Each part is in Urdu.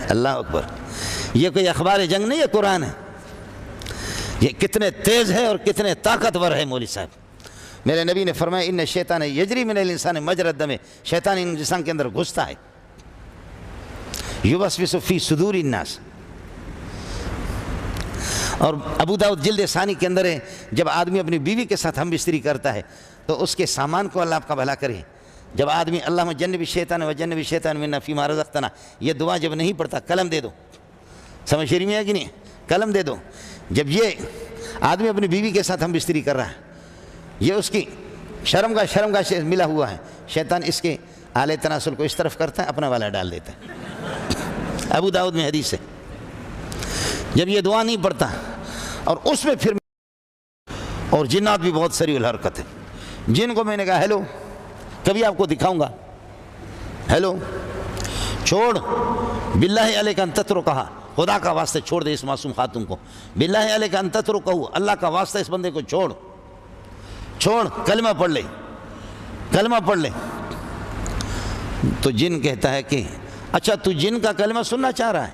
اللہ اکبر، یہ کوئی اخبار جنگ نہیں، یہ قرآن ہے۔ یہ کتنے تیز ہے اور کتنے طاقتور ہے مولوی صاحب۔ میرے نبی نے فرمایا ان الشیطان یجری من الانسان مجرى الدم، شیطان انسان کے اندر گھستا ہے، یوسوس فی صدور الناس۔ اور ابو داؤد جلد ثانی کے اندر ہے، جب آدمی اپنی بیوی کے ساتھ ہم بستری کرتا ہے تو اس کے سامان کو اللہ آپ کا بھلا کرے۔ جب آدمی اللہم جنب الشیطان وجنب الشیطان منا فیما رزقتنا، یہ دعا جب نہیں پڑھتا قلم دے دو، سمجھ شریف میں ہے کہ نہیں، قلم دے دو۔ جب یہ آدمی اپنی بیوی کے ساتھ ہم بستری کر رہا ہے، یہ اس کی شرم کا ملا ہوا ہے، شیطان اس کے آلے تناسل کو اس طرف کرتا ہے، اپنا والا ڈال دیتا ہے۔ ابو داؤد میں حدیث ہے، جب یہ دعا نہیں پڑھتا اور اس میں پھر، اور جنات بھی بہت سریع الحرکت ہے، جن کو میں نے کہا ہیلو، کبھی آپ کو دکھاؤں گا، ہیلو چھوڑ، باللہ علیک ان تترکھا، خدا کا واسطہ چھوڑ دے اس معصوم خاتون کو، باللہ علیک ان تترکھا، اللہ کا واسطہ اس بندے کو چھوڑ، کلمہ پڑھ لے، کلمہ پڑھ لے۔ تو جن کہتا ہے کہ اچھا تو جن کا کلمہ سننا چاہ رہا ہے،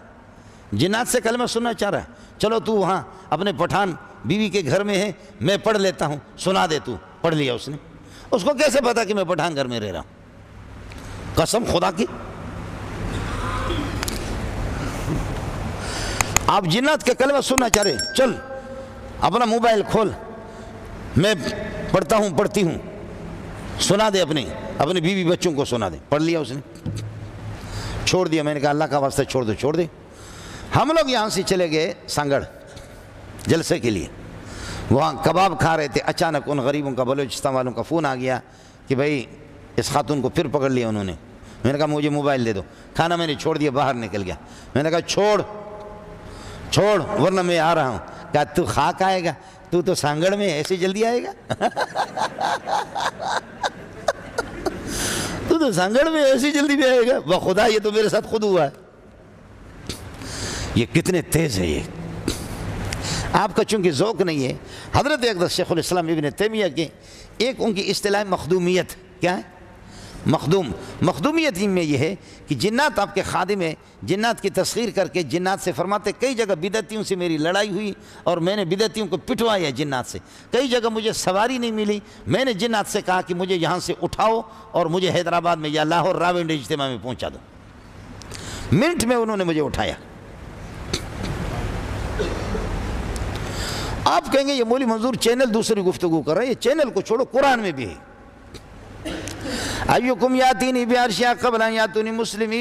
جنات سے کلمہ سننا چاہ رہا ہے، چلو تو وہاں اپنے پٹھان بیوی کے گھر میں ہے، میں پڑھ لیتا ہوں، سنا دے۔ تو پڑھ لیا اس نے، اس کو کیسے پتا کہ میں پٹھان گھر میں رہ رہا ہوں؟ قسم خدا کی، آپ جنات کے کلمہ سننا چاہ رہے، چل اپنا موبائل کھول، میں پڑھتا ہوں، پڑھتی ہوں، سنا دے، اپنے بیوی بچوں کو سنا دے۔ پڑھ لیا اس نے، چھوڑ دیا۔ میں نے کہا اللہ کا واسطہ چھوڑ دو، چھوڑ دے۔ ہم لوگ یہاں سے چلے گئے سانگڑ جلسے کے لیے، وہاں کباب کھا رہے تھے، اچانک ان غریبوں کا، بلوچستان والوں کا فون آ گیا کہ بھائی اس خاتون کو پھر پکڑ لیا انہوں نے۔ میں نے کہا مجھے موبائل دے دو، کھانا میں نے چھوڑ دیا، باہر نکل گیا۔ میں نے کہا چھوڑ ورنہ میں آ رہا ہوں۔ کہا تو خاک آئے گا، تو سانگڑ میں ایسے جلدی آئے گا؟ تو سانگڑ میں ایسی جلدی بھی آئے گا؟ بخدا یہ تو میرے ساتھ خود ہوا ہے۔ یہ کتنے تیز ہے، یہ آپ کا چونکہ ذوق نہیں ہے۔ حضرت اقدس شیخ الاسلام ابن تیمیہ کے ایک ان کی اصطلاح مخدومیت، کیا ہے؟ مخدومیت میں یہ ہے کہ جنات آپ کے خادم ہیں، جنات کی تسخیر کر کے جنات سے فرماتے کئی جگہ بدعتیوں سے میری لڑائی ہوئی اور میں نے بدعتیوں کو پٹوایا جنات سے، کئی جگہ مجھے سواری نہیں ملی، میں نے جنات سے کہا کہ مجھے یہاں سے اٹھاؤ اور مجھے حیدرآباد میں یا لاہور راولپنڈی اجتماع میں پہنچا دو۔ منٹ میں انہوں نے مجھے اٹھایا۔ آپ کہیں گے یہ مولوی منظور چینل دوسری گفتگو کر رہا ہے، یہ چینل کو چھوڑو، قرآن میں بھی ہے۔ ایکم یاتینی بعرشہا قبل ان یاتونی مسلمین،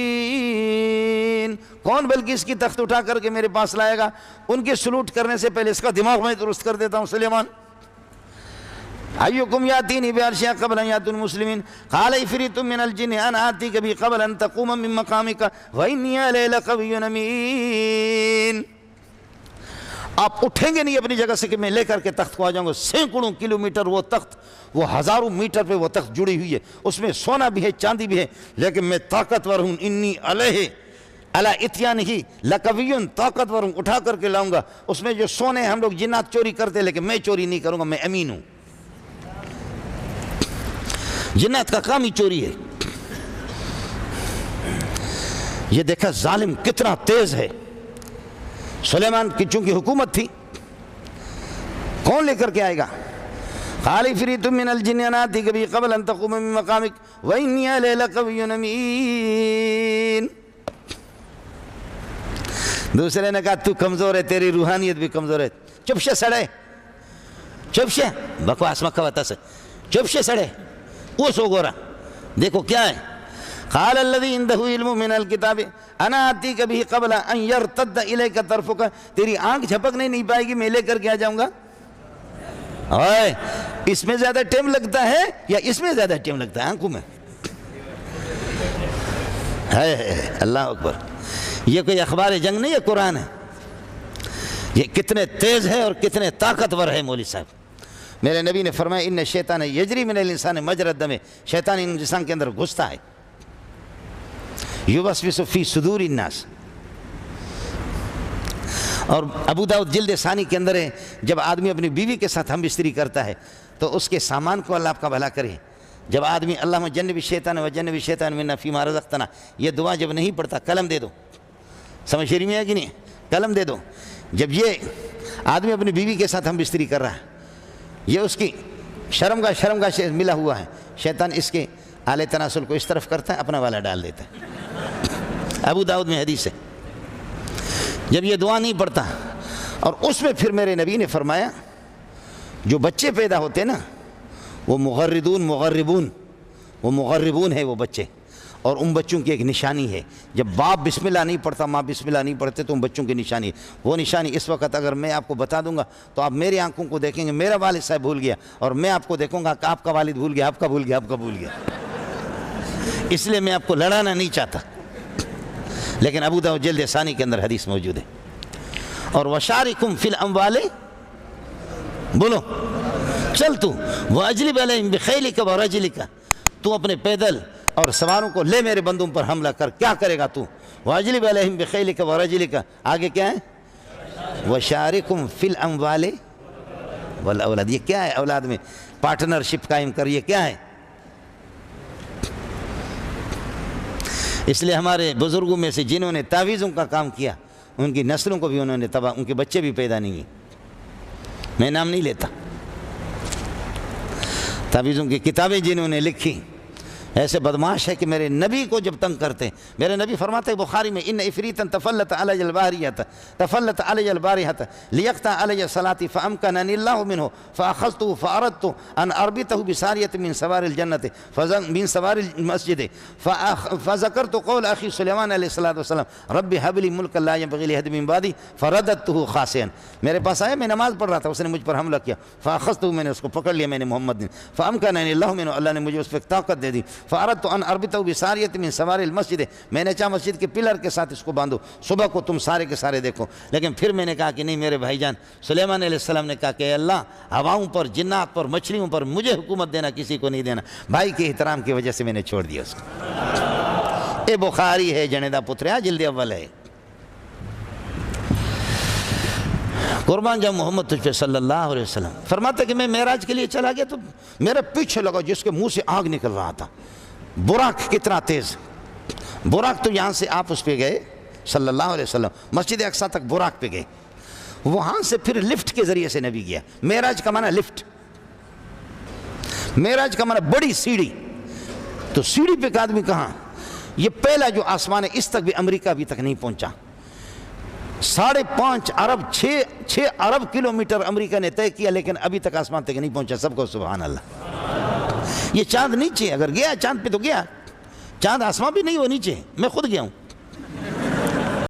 کون بلکہ اس کی تخت اٹھا کر کے میرے پاس لائے گا ان کے سلوٹ کرنے سے پہلے، اس کا دماغ میں درست کر دیتا ہوں۔ سلیمان، ایکم یاتینی بعرشہا قبل ان یاتونی مسلمین، قال عفریت من الجن انا آتیک بہ قبل ان تقوم من مقامک وانی علیہ لقوی امین۔ آپ اٹھیں گے نہیں اپنی جگہ سے کہ میں لے کر کے تخت کو آ جاؤں گا۔ سینکڑوں کلومیٹر وہ تخت، وہ ہزاروں میٹر پہ وہ تخت جڑی ہوئی ہے، اس میں سونا بھی ہے، چاندی بھی ہے، لیکن میں طاقتور ہوں۔ انی علیہ علی اتیانہ لقوی، طاقتور ہوں، اٹھا کر کے لاؤں گا۔ اس میں جو سونے ہم لوگ جنات چوری کرتے، لیکن میں چوری نہیں کروں گا، میں امین ہوں۔ جنات کا کام ہی چوری ہے۔ یہ دیکھا ظالم کتنا تیز ہے۔ سلیمان کی چونکہ حکومت تھی، کون لے کر کے آئے گا؟ قال عفریت من الجن انا آتیک بہ قبل ان تقوم من مقامک وانی علیہ لقوی امین۔ دوسرے نے کہا تو کمزور ہے، تیری روحانیت بھی کمزور ہے، چپ سے سڑے، چپ سے بکواس مکہ وطا سے، چپ سے سڑے، وہ سو گورا۔ دیکھو کیا ہے، قال الذی عنده علم من الکتاب انا آتیک بہ قبل ان یرتد الیک طرفک، تیری آنکھ جھپکنے نہیں پائے گی، میں لے کر کے آ جاؤں گا۔ اوئے، اس میں زیادہ ٹائم لگتا ہے یا اس میں زیادہ ٹائم لگتا ہے آنکھوں میں؟ ہے اللہ اکبر، یہ کوئی اخبار جنگ نہیں، یہ قرآن ہے۔ یہ کتنے تیز ہے اور کتنے طاقتور ہے مولوی صاحب۔ میرے نبی نے فرمایا ان الشیطان یجری من الانسان مجرى الدم، شیطان انسان کے اندر گھستا ہے، یوسوس فی صدور الناس۔ اور ابو داؤد جلد ثانی کے اندر ہے، جب آدمی اپنی بیوی کے ساتھ ہم بستری کرتا ہے تو اس کے سامان کو اللہ آپ کا بھلا کرے۔ جب آدمی اللہم جنب الشیطان وجنب الشیطان منا فیما رزقتنا، یہ دعا جب نہیں پڑھتا قلم دے دو، سمجھ شریف میں ہے کہ نہیں؟ قلم دے دو. جب یہ آدمی اپنی بیوی کے ساتھ ہم بستری کر رہا ہے، یہ اس کی شرم کا ملا ہوا ہے، شیطان اس کے آلے تناسل کو اس طرف کرتا ہے، اپنا والا ڈال دیتا ہے. ابو داؤد میں حدیث ہے. جب یہ دعا نہیں پڑھتا، اور اس میں پھر میرے نبی نے فرمایا جو بچے پیدا ہوتے ہیں نا وہ مغربون ہے وہ بچے، اور ان بچوں کی ایک نشانی ہے. جب باپ بسم اللہ نہیں پڑھتا، ماں بسم اللہ نہیں پڑھتے، تو ان بچوں کی نشانی ہے. وہ نشانی اس وقت اگر میں آپ کو بتا دوں گا تو آپ میری آنکھوں کو دیکھیں گے میرا والد صاحب بھول گیا، اور میں آپ کو دیکھوں گا کہ آپ کا والد بھول گیا، آپ کا بھول گیا. اس لیے میں آپ کو لڑانا نہیں چاہتا، لیکن ابو داؤد جلد ثانی کے اندر حدیث موجود ہے. اور وشارکم فی الاموال، بولو چل تو واجلب علیہم بخیلک ورجلک، تو اپنے پیدل اور سواروں کو لے میرے بندوں پر حملہ کر. کیا کرے گا تو؟ واجلب علیہم بخیلک ورجلک، آگے کیا ہے؟ وشارکم فی الاموال والاولاد. یہ کیا ہے؟ اولاد میں پارٹنرشپ قائم کر. یہ کیا ہے؟ اس لیے ہمارے بزرگوں میں سے جنہوں نے تعویذوں کا کام کیا ان کی نسلوں کو بھی انہوں نے تباہ، ان کے بچے بھی پیدا نہیں ہوئے. میں نام نہیں لیتا. تعویذوں کی کتابیں جنہوں نے لکھی ایسے بدماش ہے کہ میرے نبی کو جب تنگ کرتے ہیں. میرے نبی فرماتے ہیں بخاری میں ان افریتا تفلت علی البارحة لیقطع علی صلاتی فامکننی اللہ منہ فاخذته فاردت ان اربطه بساریة من سوار الجنت من سوار المسجد فذکرت قول اخی سلیمان علیہ السلام رب هب لی ملکا لا ينبغی لأحد من بعدی فرددته خاسئا. میرے پاس آیا، میں نماز پڑھ رہا تھا، اس نے مجھ پر حملہ کیا، فاخذته، میں نے اس کو پکڑ لیا، میں نے محمد نے، فامکننی اللہ منہ، اللہ نے مجھے اس پہ طاقت دے دی، فاردت ان اربطه بساریة من سوار المسجد، میں نے چاہا مسجد کے پلر کے ساتھ اس کو باندھو، صبح کو تم سارے کے سارے دیکھو. لیکن پھر میں نے کہا کہ نہیں میرے بھائی جان. سلیمان علیہ السلام نے کہا کہ اے اللہ، ہواؤں پر، جنات پر، مچھلیوں پر مجھے حکومت دینا، کسی کو نہیں دینا. بھائی کے احترام کی وجہ سے میں نے چھوڑ دیا اس کو. اے بخاری ہے جنیدہ پتریا، جلد اول ہے. قربان جب محمد تجھ پہ صلی اللہ علیہ وسلم فرماتا کہ میں معراج کے لیے چلا گیا تو میرے پیچھے لگا جس کے منہ سے آگ نکل رہا تھا. براق کتنا تیز! براق تو یہاں سے آپ اس پہ گئے صلی اللہ علیہ وسلم، مسجد اقصیٰ تک براق پہ گئے، وہاں سے پھر لفٹ کے ذریعے سے نبی گیا. معراج کا معنی لفٹ، معراج کا معنی بڑی سیڑھی. تو سیڑھی پہ ایک آدمی کہاں؟ یہ پہلا جو آسمان ہے، اس تک بھی امریکہ ابھی تک نہیں پہنچا. 5.5 ارب 6 ارب کلومیٹر امریکہ نے طے کیا، لیکن ابھی تک آسمان تک نہیں پہنچا. سب کو سبحان اللہ. یہ چاند نیچے، اگر گیا چاند پہ تو گیا، چاند آسمان بھی نہیں، وہ نیچے. میں خود گیا ہوں.